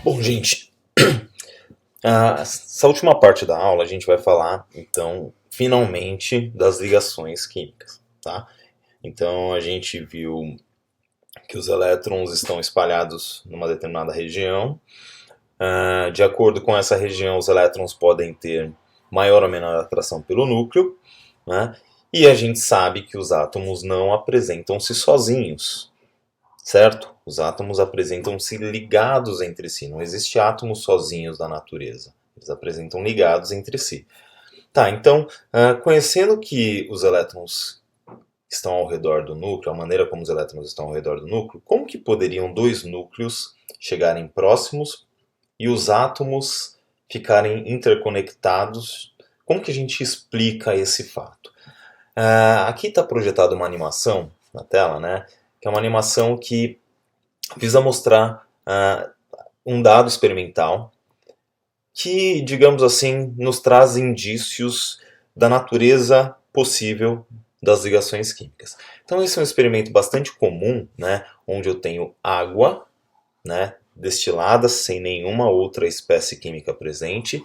Bom, gente, essa última parte da aula a gente vai falar, então, finalmente, das ligações químicas, tá? Então, a gente viu que os elétrons estão espalhados numa determinada região. De acordo com essa região, os elétrons podem ter maior ou menor atração pelo núcleo, né? E a gente sabe que os átomos não apresentam-se sozinhos, certo? Os átomos apresentam-se ligados entre si. Não existe átomos sozinhos na natureza. Eles apresentam ligados entre si. Tá, então, conhecendo que os elétrons estão ao redor do núcleo, a maneira como os elétrons estão ao redor do núcleo, como que poderiam dois núcleos chegarem próximos e os átomos ficarem interconectados? Como que a gente explica esse fato? Aqui está projetada uma animação na tela, né? Que é uma animação que visa mostrar um dado experimental que, digamos assim, nos traz indícios da natureza possível das ligações químicas. Então esse é um experimento bastante comum, né, onde eu tenho água, né, destilada sem nenhuma outra espécie química presente,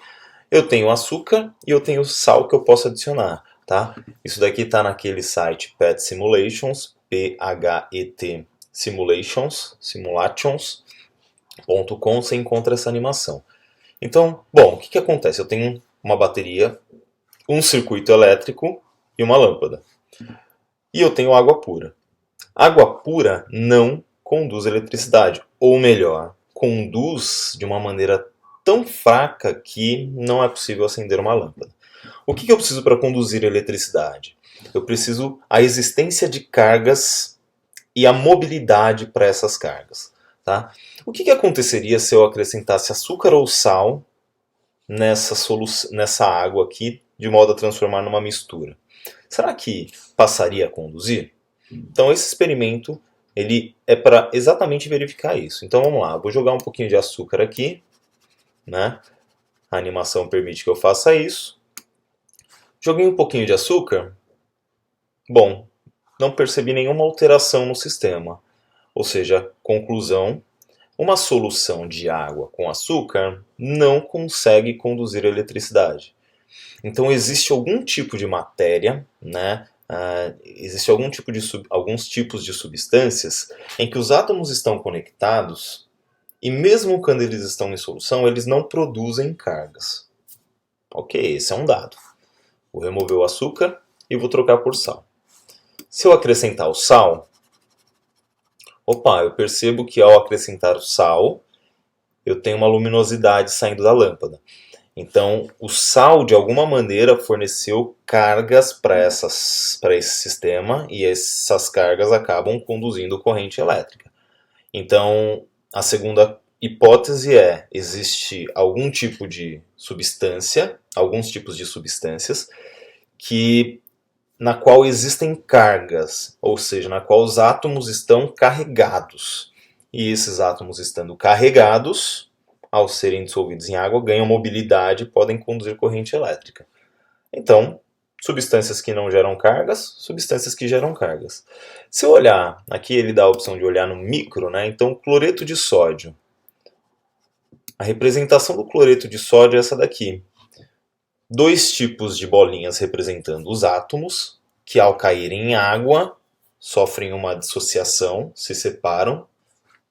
eu tenho açúcar e eu tenho sal que eu posso adicionar. Tá? Isso daqui está naquele site PET Simulations, P-H-E-T simulations.com, você encontra essa animação. Então, bom, o que acontece? Eu tenho uma bateria, um circuito elétrico e uma lâmpada. E eu tenho água pura. Água pura não conduz eletricidade, ou melhor, conduz de uma maneira tão fraca que não é possível acender uma lâmpada. O que eu preciso para conduzir eletricidade? Eu preciso a existência de cargas e a mobilidade para essas cargas. Tá? O que aconteceria se eu acrescentasse açúcar ou sal nessa água aqui, de modo a transformar numa mistura? Será que passaria a conduzir? Então esse experimento ele é para exatamente verificar isso. Então vamos lá, vou jogar um pouquinho de açúcar aqui, né? A animação permite que eu faça isso. Joguei um pouquinho de açúcar. Bom, não percebi nenhuma alteração no sistema. Ou seja, conclusão, uma solução de água com açúcar não consegue conduzir eletricidade. Então existe algum tipo de matéria, né? Existe alguns tipos de substâncias em que os átomos estão conectados e mesmo quando eles estão em solução, eles não produzem cargas. Ok, esse é um dado. Vou remover o açúcar e vou trocar por sal. Se eu acrescentar o sal, eu percebo que ao acrescentar o sal, eu tenho uma luminosidade saindo da lâmpada. Então, o sal, de alguma maneira, forneceu cargas para esse sistema e essas cargas acabam conduzindo corrente elétrica. Então, a segunda hipótese é: existe algum tipo de substância, alguns tipos de substâncias, na qual existem cargas, ou seja, na qual os átomos estão carregados. E esses átomos estando carregados, ao serem dissolvidos em água, ganham mobilidade e podem conduzir corrente elétrica. Então, substâncias que não geram cargas, substâncias que geram cargas. Se eu olhar, aqui ele dá a opção de olhar no micro, né? Então, cloreto de sódio. A representação do cloreto de sódio é essa daqui. Dois tipos de bolinhas representando os átomos, que ao caírem em água, sofrem uma dissociação, se separam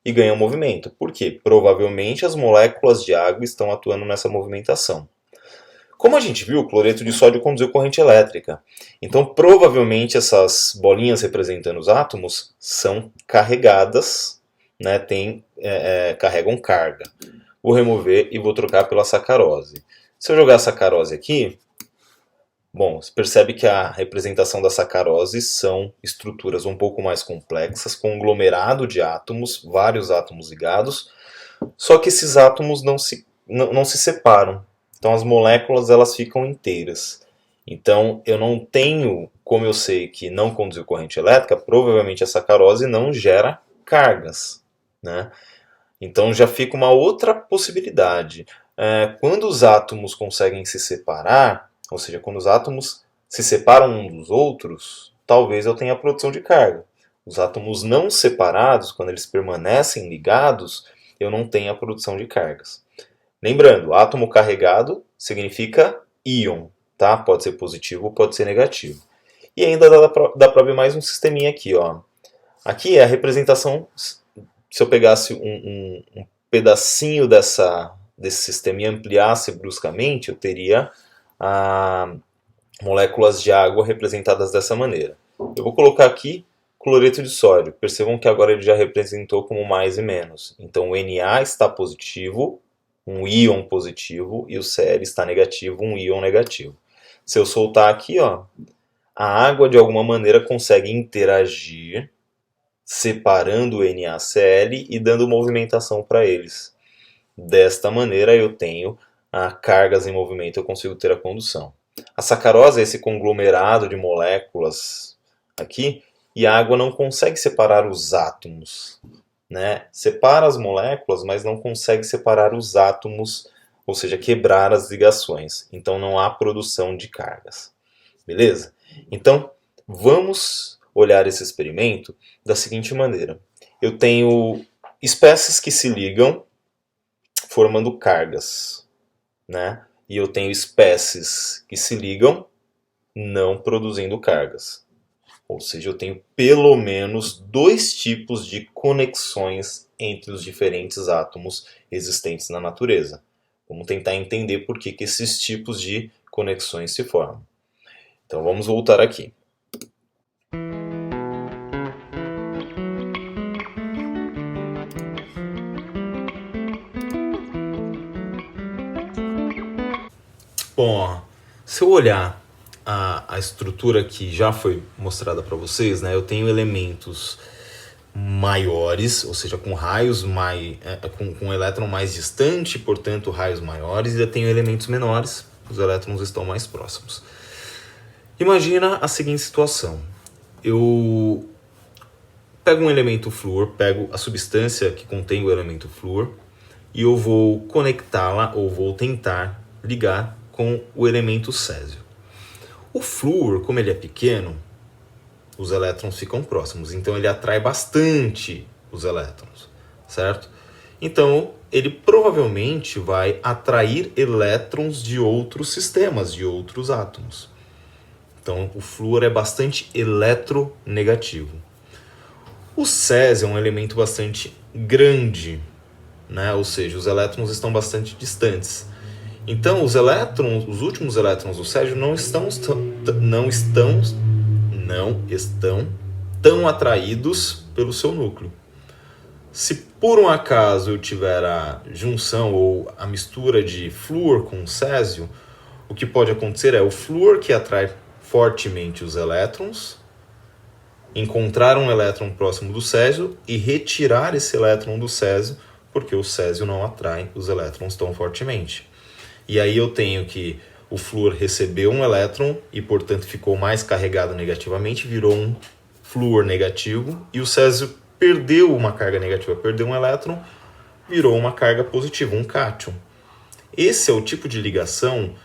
e ganham movimento. Por quê? Provavelmente as moléculas de água estão atuando nessa movimentação. Como a gente viu, o cloreto de sódio conduziu corrente elétrica. Então, provavelmente essas bolinhas representando os átomos são carregadas, né, carregam carga. Vou remover e vou trocar pela sacarose. Se eu jogar a sacarose aqui, bom, você percebe que a representação da sacarose são estruturas um pouco mais complexas, com um aglomerado de átomos, vários átomos ligados, só que esses átomos não se separam. Então as moléculas elas ficam inteiras. Então eu não tenho, como eu sei que não conduziu corrente elétrica, provavelmente a sacarose não gera cargas, né? Então já fica uma outra possibilidade. Quando os átomos conseguem se separar, ou seja, quando os átomos se separam uns dos outros, talvez eu tenha a produção de carga. Os átomos não separados, quando eles permanecem ligados, eu não tenho a produção de cargas. Lembrando, átomo carregado significa íon, tá? Pode ser positivo ou pode ser negativo. E ainda dá para ver mais um sisteminha aqui, ó. Aqui é a representação, se eu pegasse um pedacinho desse sistema e ampliasse bruscamente, eu teria moléculas de água representadas dessa maneira. Eu vou colocar aqui cloreto de sódio. Percebam que agora ele já representou como mais e menos. Então o Na está positivo, um íon positivo, e o Cl está negativo, um íon negativo. Se eu soltar aqui, ó, a água de alguma maneira consegue interagir, separando o NaCl e dando movimentação para eles. Desta maneira eu tenho cargas em movimento, eu consigo ter a condução. A sacarose é esse conglomerado de moléculas aqui, e a água não consegue separar os átomos, né? Separa as moléculas, mas não consegue separar os átomos, ou seja, quebrar as ligações. Então não há produção de cargas. Beleza? Então, vamos olhar esse experimento da seguinte maneira. Eu tenho espécies que se ligam formando cargas, né? E eu tenho espécies que se ligam não produzindo cargas. Ou seja, eu tenho pelo menos dois tipos de conexões entre os diferentes átomos existentes na natureza. Vamos tentar entender por que esses tipos de conexões se formam. Então vamos voltar aqui. Bom, ó, se eu olhar a estrutura que já foi mostrada para vocês, né, eu tenho elementos maiores, ou seja, com raios com elétron mais distante, portanto raios maiores, e eu tenho elementos menores, os elétrons estão mais próximos. Imagina a seguinte situação. Eu pego um elemento flúor, pego a substância que contém o elemento flúor, e eu vou conectá-la, ou vou tentar ligar com o elemento césio. O flúor, como ele é pequeno, os elétrons ficam próximos, então ele atrai bastante os elétrons, certo? Então ele provavelmente vai atrair elétrons de outros sistemas, de outros átomos. Então o flúor é bastante eletronegativo. O césio é um elemento bastante grande, né? Ou seja, os elétrons estão bastante distantes. Então os últimos elétrons do césio não estão tão atraídos pelo seu núcleo. Se por um acaso eu tiver a junção ou a mistura de flúor com césio, o que pode acontecer é o flúor que atrai fortemente os elétrons, encontrar um elétron próximo do césio e retirar esse elétron do césio, porque o césio não atrai os elétrons tão fortemente. E aí eu tenho que o flúor recebeu um elétron e, portanto, ficou mais carregado negativamente, virou um flúor negativo, e o césio perdeu uma carga negativa, perdeu um elétron, virou uma carga positiva, um cátion. Esse é o tipo de ligação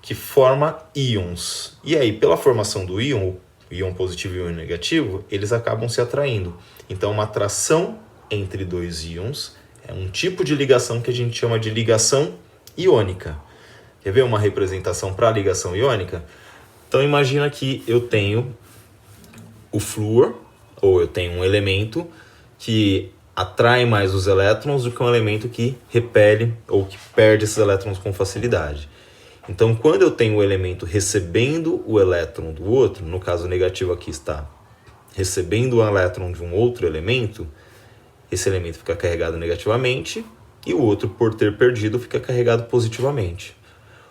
que forma íons. E aí, pela formação do íon, o íon positivo e o íon negativo, eles acabam se atraindo. Então, uma atração entre dois íons é um tipo de ligação que a gente chama de ligação iônica. Quer ver uma representação para a ligação iônica? Então imagina que eu tenho o flúor, ou eu tenho um elemento que atrai mais os elétrons do que um elemento que repele ou que perde esses elétrons com facilidade. Então quando eu tenho o elemento recebendo o elétron do outro, no caso negativo aqui está recebendo o elétron de um outro elemento, esse elemento fica carregado negativamente, e o outro, por ter perdido, fica carregado positivamente.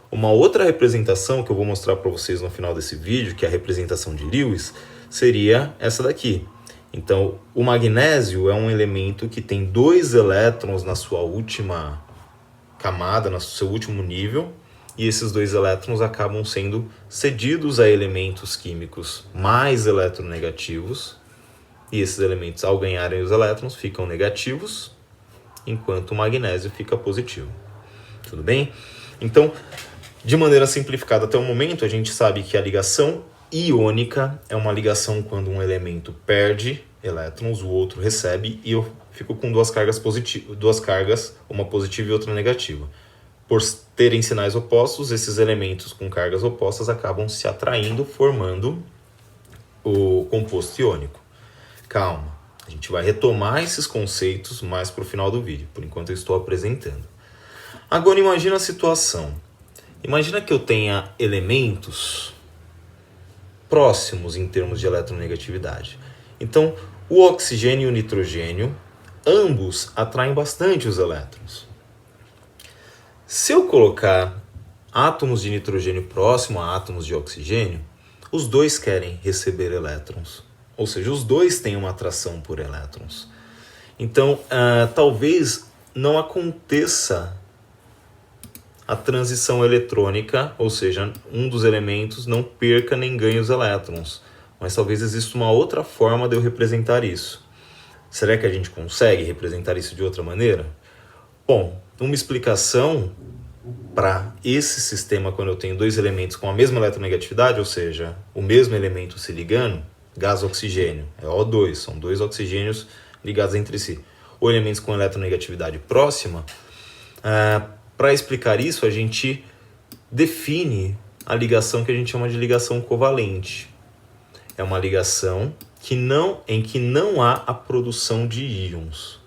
Uma outra representação que eu vou mostrar para vocês no final desse vídeo, que é a representação de Lewis, seria essa daqui. Então, o magnésio é um elemento que tem 2 elétrons na sua última camada, no seu último nível, e esses 2 elétrons acabam sendo cedidos a elementos químicos mais eletronegativos, e esses elementos, ao ganharem os elétrons, ficam negativos, enquanto o magnésio fica positivo. Tudo bem? Então, de maneira simplificada até o momento, a gente sabe que a ligação iônica é uma ligação quando um elemento perde elétrons, o outro recebe, e eu fico com duas cargas, uma positiva e outra negativa. Por terem sinais opostos, esses elementos com cargas opostas acabam se atraindo, formando o composto iônico. Calma, a gente vai retomar esses conceitos mais para o final do vídeo, por enquanto eu estou apresentando. Agora imagina a situação. Imagina que eu tenha elementos próximos em termos de eletronegatividade. Então, o oxigênio e o nitrogênio, ambos atraem bastante os elétrons. Se eu colocar átomos de nitrogênio próximo a átomos de oxigênio, os dois querem receber elétrons. Ou seja, os dois têm uma atração por elétrons. Então, talvez não aconteça a transição eletrônica, ou seja, um dos elementos não perca nem ganhe os elétrons. Mas talvez exista uma outra forma de eu representar isso. Será que a gente consegue representar isso de outra maneira? Bom, uma explicação para esse sistema, quando eu tenho dois elementos com a mesma eletronegatividade, ou seja, o mesmo elemento se ligando, gás-oxigênio, é O2, são dois oxigênios ligados entre si, ou elementos com eletronegatividade próxima, para explicar isso, a gente define a ligação que a gente chama de ligação covalente. É uma ligação em que não há a produção de íons,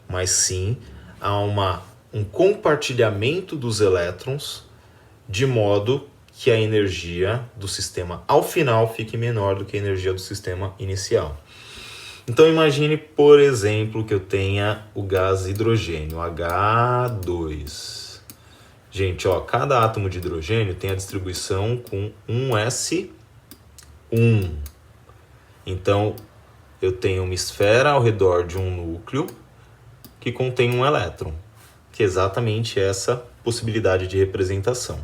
mas sim há um compartilhamento dos elétrons, de modo que a energia do sistema ao final fique menor do que a energia do sistema inicial. Então imagine, por exemplo, que eu tenha o gás hidrogênio, H2. Gente, cada átomo de hidrogênio tem a distribuição com 1s1. Então, eu tenho uma esfera ao redor de um núcleo que contém um elétron, que é exatamente essa possibilidade de representação.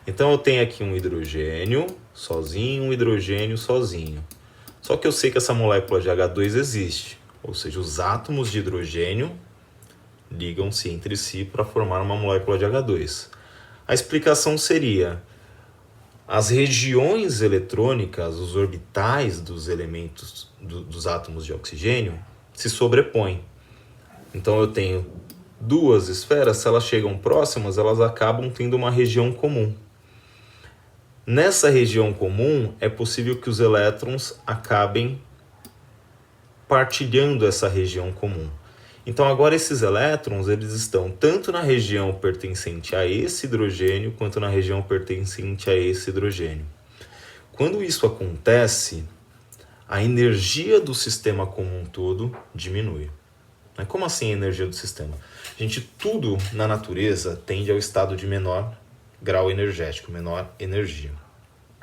Então, eu tenho aqui um hidrogênio sozinho, um hidrogênio sozinho. Só que eu sei que essa molécula de H2 existe, ou seja, os átomos de hidrogênio ligam-se entre si para formar uma molécula de H2. A explicação seria: as regiões eletrônicas, os orbitais dos elementos dos átomos de oxigênio se sobrepõem. Então eu tenho duas esferas, se elas chegam próximas, elas acabam tendo uma região comum. Nessa região comum, é possível que os elétrons acabem partilhando essa região comum. Então agora esses elétrons, eles estão tanto na região pertencente a esse hidrogênio, quanto na região pertencente a esse hidrogênio. Quando isso acontece, a energia do sistema como um todo diminui. Como assim a energia do sistema? Gente, tudo na natureza tende ao estado de menor grau energético, menor energia.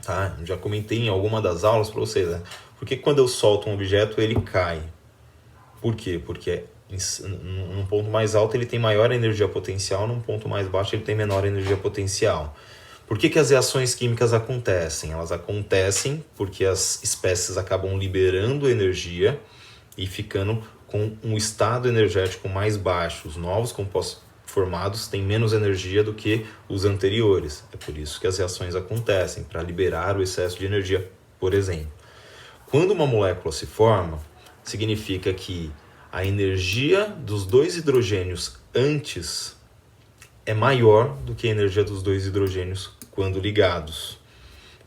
Tá? Já comentei em alguma das aulas para vocês, né? Porque quando eu solto um objeto, ele cai. Por quê? Porque num ponto mais alto ele tem maior energia potencial, num ponto mais baixo ele tem menor energia potencial. Por que as reações químicas acontecem? Elas acontecem porque as espécies acabam liberando energia e ficando com um estado energético mais baixo. Os novos compostos formados têm menos energia do que os anteriores. É por isso que as reações acontecem, para liberar o excesso de energia, por exemplo. Quando uma molécula se forma, significa que a energia dos dois hidrogênios antes é maior do que a energia dos dois hidrogênios quando ligados.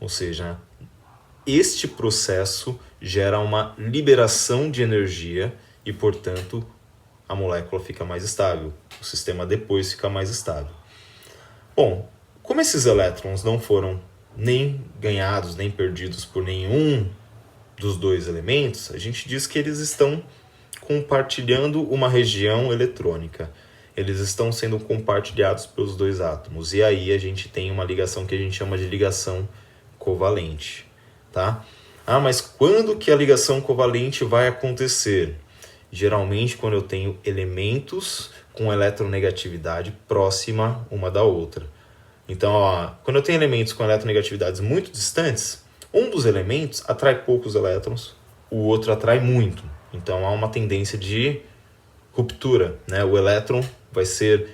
Ou seja, este processo gera uma liberação de energia e, portanto, a molécula fica mais estável. O sistema depois fica mais estável. Bom, como esses elétrons não foram nem ganhados nem perdidos por nenhum dos dois elementos, a gente diz que eles estão compartilhando uma região eletrônica. Eles estão sendo compartilhados pelos dois átomos. E aí a gente tem uma ligação que a gente chama de ligação covalente. Tá? Mas quando que a ligação covalente vai acontecer? Geralmente quando eu tenho elementos com eletronegatividade próxima uma da outra. Então, quando eu tenho elementos com eletronegatividades muito distantes, um dos elementos atrai poucos elétrons, o outro atrai muito. Então há uma tendência de ruptura, né? O elétron vai ser,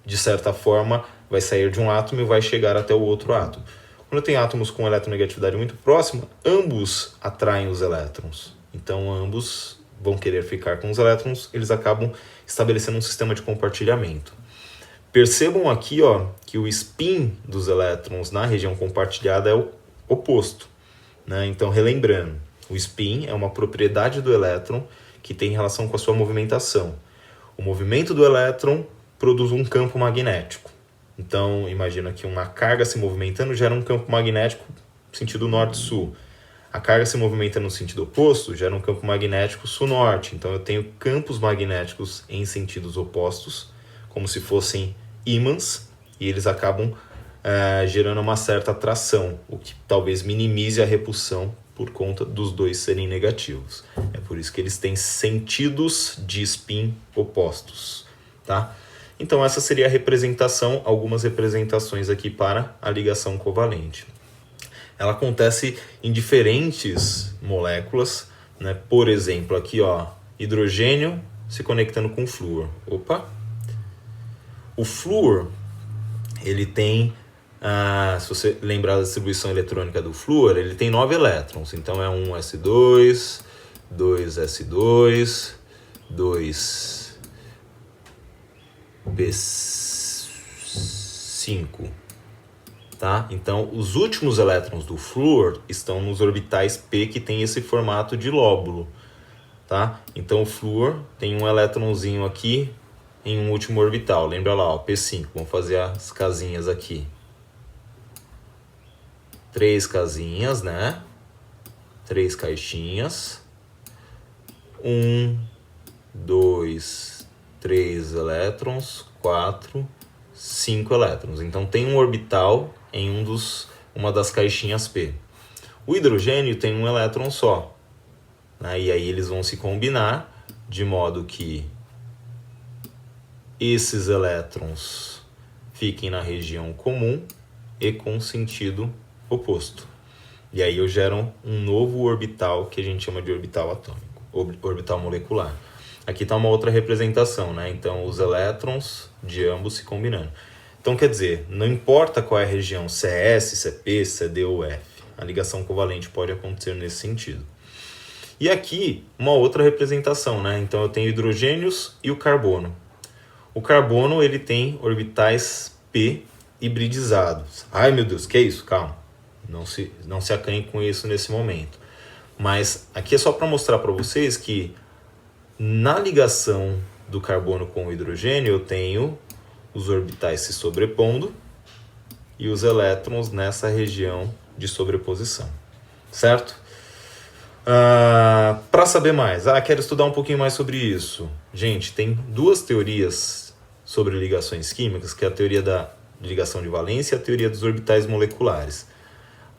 de certa forma, vai sair de um átomo e vai chegar até o outro átomo. Quando eu tenho átomos com eletronegatividade muito próxima, ambos atraem os elétrons. Então ambos vão querer ficar com os elétrons, eles acabam estabelecendo um sistema de compartilhamento. Percebam aqui, ó, que o spin dos elétrons na região compartilhada é o oposto, né? Então, relembrando, o spin é uma propriedade do elétron que tem relação com a sua movimentação. O movimento do elétron produz um campo magnético. Então, imagina que uma carga se movimentando gera um campo magnético no sentido norte-sul. A carga se movimenta no sentido oposto gera um campo magnético sul-norte. Então, eu tenho campos magnéticos em sentidos opostos, como se fossem ímãs, e eles acabam gerando uma certa atração, o que talvez minimize a repulsão por conta dos dois serem negativos. É por isso que eles têm sentidos de spin opostos, tá? Então essa seria a representação, algumas representações aqui para a ligação covalente. Ela acontece em diferentes moléculas, né? Por exemplo, aqui, ó, hidrogênio se conectando com flúor. Opa! O flúor, ele tem, se você lembrar da distribuição eletrônica do flúor, ele tem 9 elétrons. Então é 1s2, 2s2, 2p5. Tá? Então, os últimos elétrons do flúor estão nos orbitais p, que tem esse formato de lóbulo. Tá? Então, o flúor tem um elétronzinho aqui em um último orbital. Lembra lá, ó, p5. Vamos fazer as casinhas aqui. 3 casinhas, né? 3 caixinhas. 1, 2, 3 elétrons. 4, 5 elétrons. Então, tem um orbital em uma das caixinhas P. O hidrogênio tem um elétron só, né? E aí eles vão se combinar de modo que esses elétrons fiquem na região comum e com sentido oposto. E aí eu gero um novo orbital que a gente chama de orbital atômico, orbital molecular. Aqui está uma outra representação, né? Então os elétrons de ambos se combinando. Então, quer dizer, não importa qual é a região, se é S, se é P, se é D ou F, a ligação covalente pode acontecer nesse sentido. E aqui, uma outra representação, né? Então, eu tenho hidrogênios e o carbono. O carbono, ele tem orbitais P hibridizados. Ai, meu Deus, que é isso? Calma. Não se acanhe com isso nesse momento. Mas aqui é só para mostrar para vocês que na ligação do carbono com o hidrogênio, eu tenho os orbitais se sobrepondo e os elétrons nessa região de sobreposição, certo? Para saber mais, quero estudar um pouquinho mais sobre isso. Gente, tem duas teorias sobre ligações químicas, que é a teoria da ligação de valência e a teoria dos orbitais moleculares.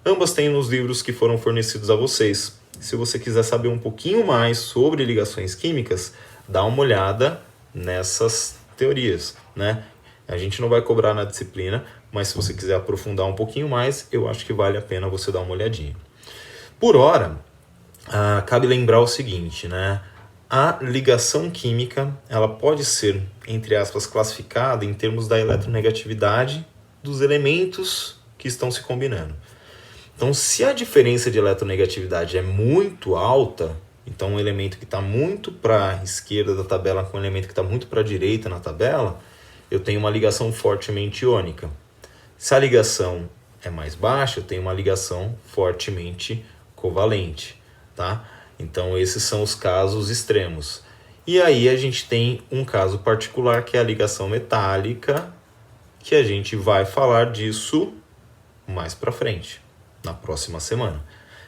Ambas têm nos livros que foram fornecidos a vocês. Se você quiser saber um pouquinho mais sobre ligações químicas, dá uma olhada nessas teorias, né? A gente não vai cobrar na disciplina, mas se você quiser aprofundar um pouquinho mais, eu acho que vale a pena você dar uma olhadinha. Por hora, cabe lembrar o seguinte, né? A ligação química, ela pode ser, entre aspas, classificada em termos da eletronegatividade dos elementos que estão se combinando. Então, se a diferença de eletronegatividade é muito alta, então um elemento que está muito para a esquerda da tabela com um elemento que está muito para a direita na tabela, eu tenho uma ligação fortemente iônica. Se a ligação é mais baixa, eu tenho uma ligação fortemente covalente, tá? Então, esses são os casos extremos. E aí a gente tem um caso particular, que é a ligação metálica, que a gente vai falar disso mais para frente, na próxima semana,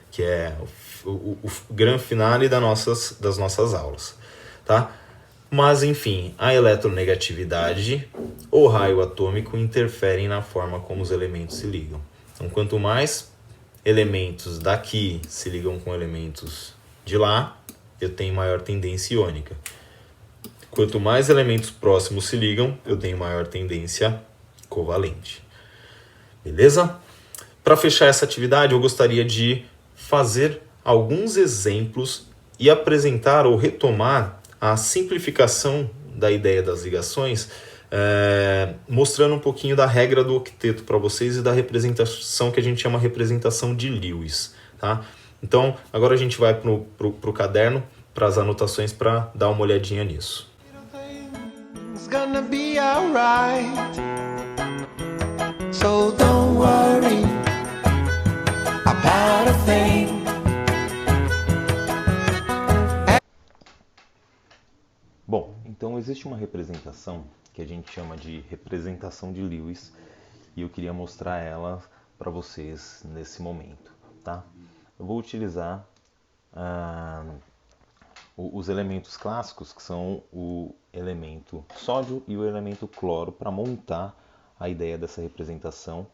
que é o grande finale das nossas aulas, tá? Mas, enfim, a eletronegatividade ou raio atômico interferem na forma como os elementos se ligam. Então, quanto mais elementos daqui se ligam com elementos de lá, eu tenho maior tendência iônica. Quanto mais elementos próximos se ligam, eu tenho maior tendência covalente. Beleza? Para fechar essa atividade, eu gostaria de fazer alguns exemplos e apresentar ou retomar a simplificação da ideia das ligações mostrando um pouquinho da regra do octeto para vocês e da representação que a gente chama representação de Lewis. Tá? Então, agora a gente vai pro caderno, para as anotações, para dar uma olhadinha nisso. It's gonna be alright. So don't worry about a thing. Bom, então existe uma representação que a gente chama de representação de Lewis e eu queria mostrar ela para vocês nesse momento, tá? Eu vou utilizar os elementos clássicos, que são o elemento sódio e o elemento cloro, para montar a ideia dessa representação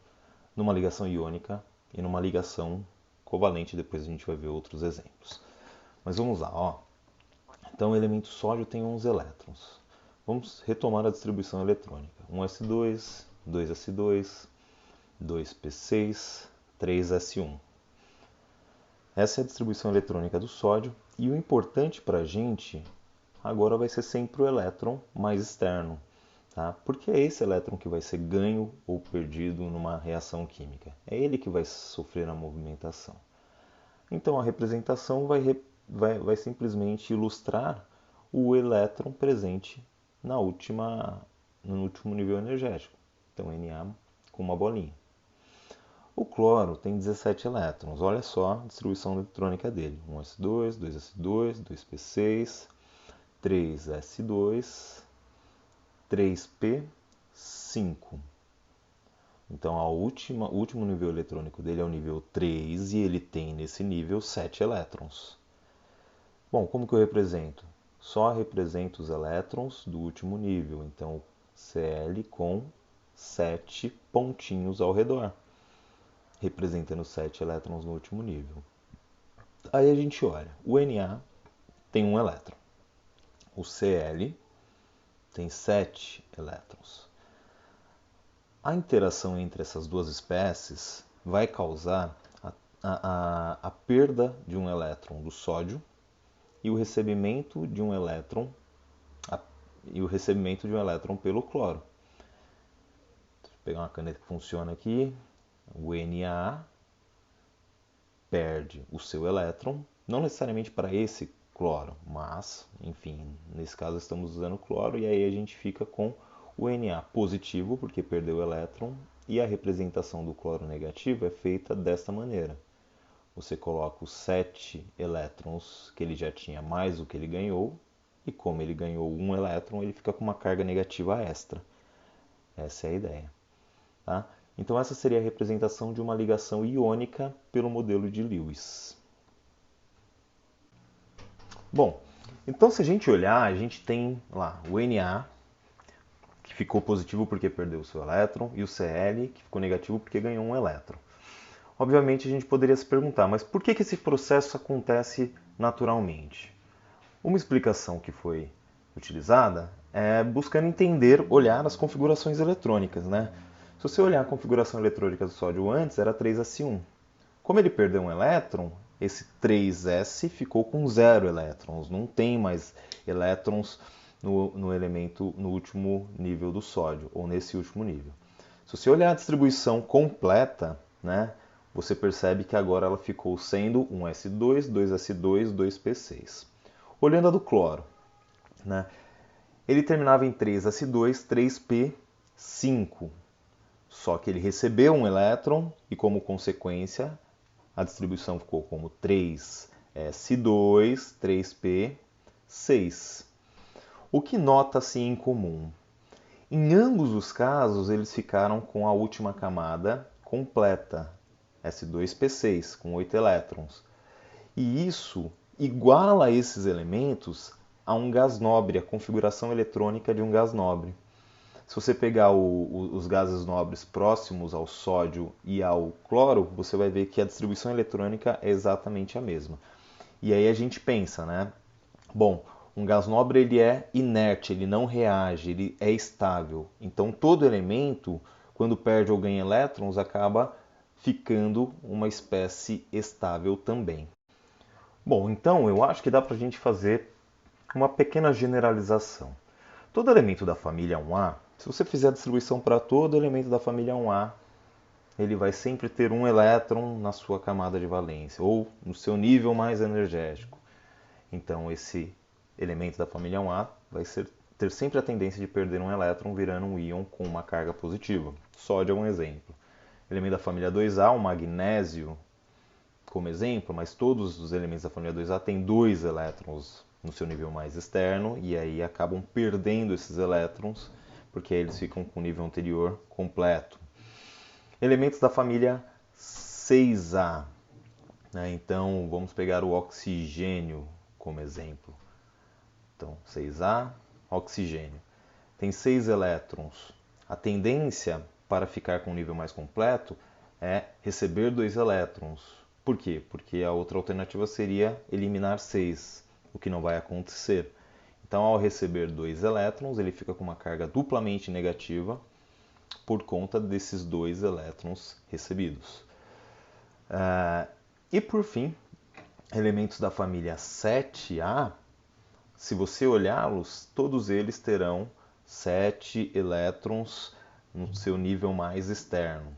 numa ligação iônica e numa ligação covalente. Depois a gente vai ver outros exemplos. Mas vamos lá, ó. Então o elemento sódio tem 11 elétrons. Vamos retomar a distribuição eletrônica. 1s2, 2s2, 2p6, 3s1. Essa é a distribuição eletrônica do sódio, e o importante para a gente agora vai ser sempre o elétron mais externo, tá? Porque é esse elétron que vai ser ganho ou perdido numa reação química. É ele que vai sofrer a movimentação. Então a representação vai simplesmente ilustrar o elétron presente no último nível energético. Então Na com uma bolinha. O cloro tem 17 elétrons. Olha só a distribuição eletrônica dele. 1s2, 2s2, 2p6, 3s2, 3p5. Então o último nível eletrônico dele é o nível 3 e ele tem nesse nível 7 elétrons. Bom, como que eu represento? Só represento os elétrons do último nível. Então Cl com 7 pontinhos ao redor, representando 7 elétrons no último nível. Aí a gente olha, o Na tem 1 elétron, o Cl tem 7 elétrons. A interação entre essas duas espécies vai causar a perda de um elétron do sódio e o recebimento de um elétron pelo cloro. Vou pegar uma caneta que funciona aqui. O Na perde o seu elétron, não necessariamente para esse cloro, mas, enfim, nesse caso estamos usando cloro, e aí a gente fica com o Na positivo, porque perdeu o elétron, e a representação do cloro negativo é feita desta maneira. Você coloca os 7 elétrons que ele já tinha mais o que ele ganhou, e como ele ganhou 1 elétron, ele fica com uma carga negativa extra. Essa é a ideia. Tá? Então essa seria a representação de uma ligação iônica pelo modelo de Lewis. Bom, então se a gente olhar, a gente tem lá o Na, que ficou positivo porque perdeu o seu elétron, e o Cl, que ficou negativo porque ganhou 1 elétron. Obviamente a gente poderia se perguntar, mas por que esse processo acontece naturalmente? Uma explicação que foi utilizada é buscando entender, olhar as configurações eletrônicas, né? Se você olhar a configuração eletrônica do sódio antes, era 3s1. Como ele perdeu um elétron, esse 3s ficou com 0 elétrons. Não tem mais elétrons no elemento no último nível do sódio, ou nesse último nível. Se você olhar a distribuição completa, né, você percebe que agora ela ficou sendo 1s2, 2s2, 2p6. Olhando a do cloro, né, ele terminava em 3s2, 3p5. Só que ele recebeu um elétron e, como consequência, a distribuição ficou como 3s2, 3p6. O que nota-se em comum? Em ambos os casos, eles ficaram com a última camada completa, S2p6, com 8 elétrons. E isso iguala esses elementos a um gás nobre, a configuração eletrônica de um gás nobre. Se você pegar os gases nobres próximos ao sódio e ao cloro, você vai ver que a distribuição eletrônica é exatamente a mesma. E aí a gente pensa, né? Bom, um gás nobre ele é inerte, ele não reage, ele é estável. Então todo elemento, quando perde ou ganha elétrons, acaba ficando uma espécie estável também. Bom, então eu acho que dá para a gente fazer uma pequena generalização. Todo elemento da família 1A, Se você fizer a distribuição para todo elemento da família 1A, ele vai sempre ter um elétron na sua camada de valência, ou no seu nível mais energético. Então, esse elemento da família 1A vai ter sempre a tendência de perder um elétron virando um íon com uma carga positiva. Sódio é um exemplo. Elemento da família 2A, o magnésio, como exemplo, mas todos os elementos da família 2A têm 2 elétrons no seu nível mais externo, e aí acabam perdendo esses elétrons, porque aí eles ficam com o nível anterior completo. Elementos da família 6A, né? Então vamos pegar o oxigênio como exemplo. Então 6A, oxigênio. Tem 6 elétrons. A tendência para ficar com um nível mais completo é receber 2 elétrons. Por quê? Porque a outra alternativa seria eliminar 6, o que não vai acontecer. Então, ao receber 2 elétrons, ele fica com uma carga duplamente negativa por conta desses 2 elétrons recebidos. E por fim, elementos da família 7A, se você olhá-los, todos eles terão 7 elétrons no seu nível mais externo.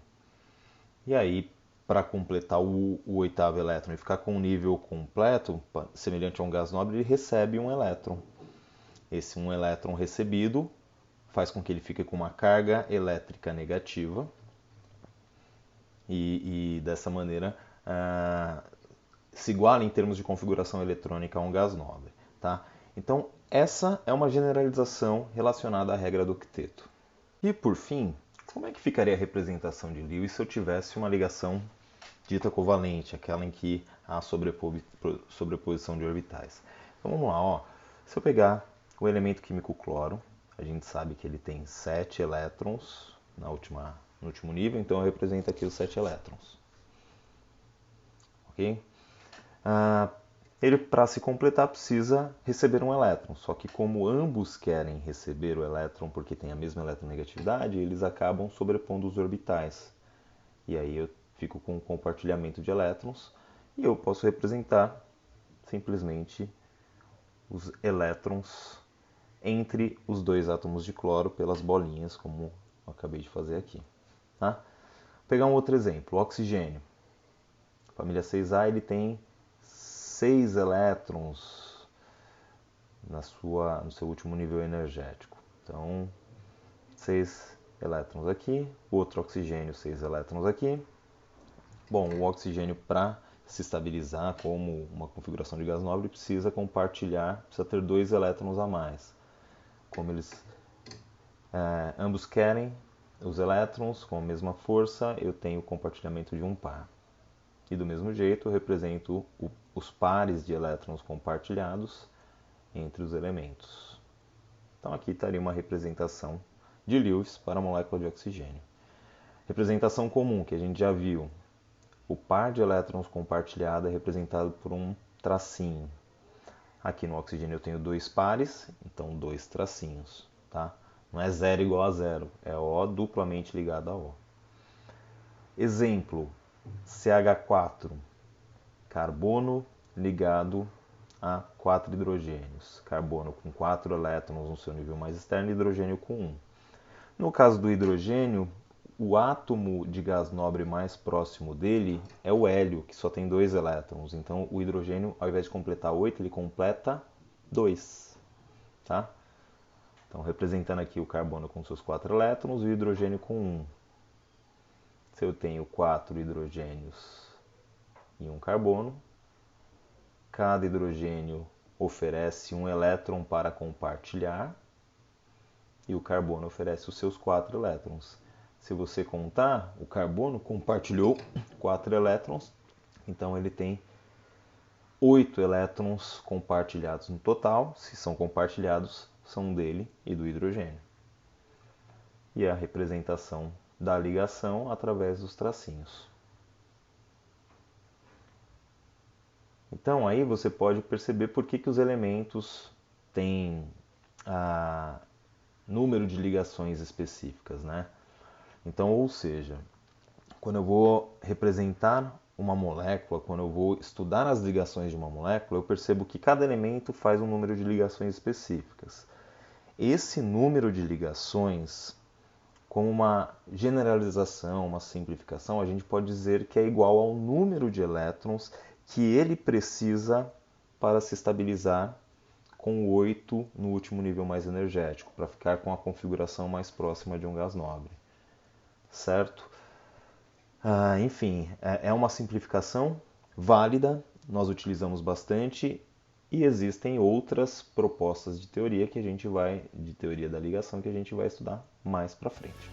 E aí, para completar o oitavo elétron e ficar com um nível completo, semelhante a um gás nobre, ele recebe um elétron. Esse um elétron recebido faz com que ele fique com uma carga elétrica negativa e dessa maneira se iguala em termos de configuração eletrônica a um gás nobre. Tá? Então, essa é uma generalização relacionada à regra do octeto. E por fim, como é que ficaria a representação de Lewis se eu tivesse uma ligação dita covalente, aquela em que há sobreposição de orbitais? Então vamos lá, ó. Se eu pegar o elemento químico cloro, a gente sabe que ele tem 7 elétrons no último nível, então eu represento aqui os 7 elétrons. Ok? Ele, para se completar, precisa receber um elétron. Só que como ambos querem receber o elétron porque tem a mesma eletronegatividade, eles acabam sobrepondo os orbitais. E aí eu fico com um compartilhamento de elétrons e eu posso representar simplesmente os elétrons entre os 2 átomos de cloro pelas bolinhas, como eu acabei de fazer aqui. Tá? Vou pegar um outro exemplo, o oxigênio. Família 6A, ele tem 6 elétrons no seu último nível energético. Então, 6 elétrons aqui, outro oxigênio, 6 elétrons aqui. Bom, o oxigênio, para se estabilizar como uma configuração de gás nobre, precisa ter 2 elétrons a mais. Como eles ambos querem os elétrons com a mesma força, eu tenho o compartilhamento de um par. E do mesmo jeito, eu represento os pares de elétrons compartilhados entre os elementos. Então aqui estaria uma representação de Lewis para a molécula de oxigênio. Representação comum, que a gente já viu. O par de elétrons compartilhado é representado por um tracinho. Aqui no oxigênio eu tenho 2 pares, então 2 tracinhos. Tá? Não é 0 igual a 0, é O duplamente ligado a O. Exemplo, CH4, carbono ligado a 4 hidrogênios. Carbono com 4 elétrons no seu nível mais externo e hidrogênio com 1. No caso do hidrogênio, o átomo de gás nobre mais próximo dele é o hélio, que só tem 2 elétrons. Então o hidrogênio, ao invés de completar 8, ele completa 2. Tá? Então representando aqui o carbono com seus 4 elétrons e o hidrogênio com 1. Se eu tenho 4 hidrogênios e um carbono, cada hidrogênio oferece um elétron para compartilhar e o carbono oferece os seus 4 elétrons. Se você contar, o carbono compartilhou 4 elétrons, então ele tem 8 elétrons compartilhados no total. Se são compartilhados, são dele e do hidrogênio. E a representação da ligação através dos tracinhos. Então aí você pode perceber por que os elementos têm número de ligações específicas, né? Então, ou seja, quando eu vou representar uma molécula, quando eu vou estudar as ligações de uma molécula, eu percebo que cada elemento faz um número de ligações específicas. Esse número de ligações, como uma generalização, uma simplificação, a gente pode dizer que é igual ao número de elétrons que ele precisa para se estabilizar com 8 no último nível mais energético, para ficar com a configuração mais próxima de um gás nobre. Certo? Enfim, é uma simplificação válida, nós utilizamos bastante e existem outras propostas de teoria que a gente vai, de teoria da ligação, que a gente vai estudar mais para frente.